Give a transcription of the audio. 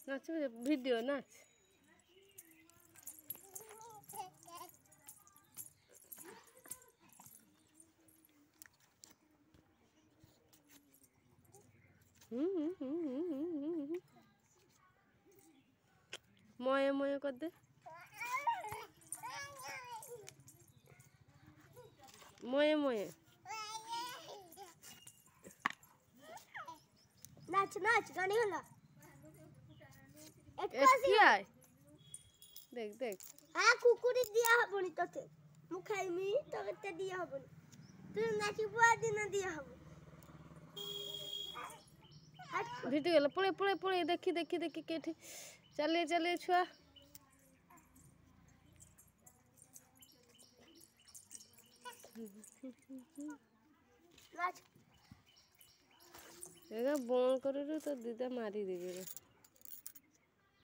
नाच वीडियो नाच मोये मोये कर दे मोये मोये नाच नाच गानी होला देख देख हाँ कुकुरी दिया हबनी तोते मु खाइमी तोते दिया हबनी तू नाची बुआ दिन दिया हब भिटी गला पळे पळे पळे देखी देखी देखी केठी चले चले छुआ नाच एगा बोन करू तो दीदा मारी देबे।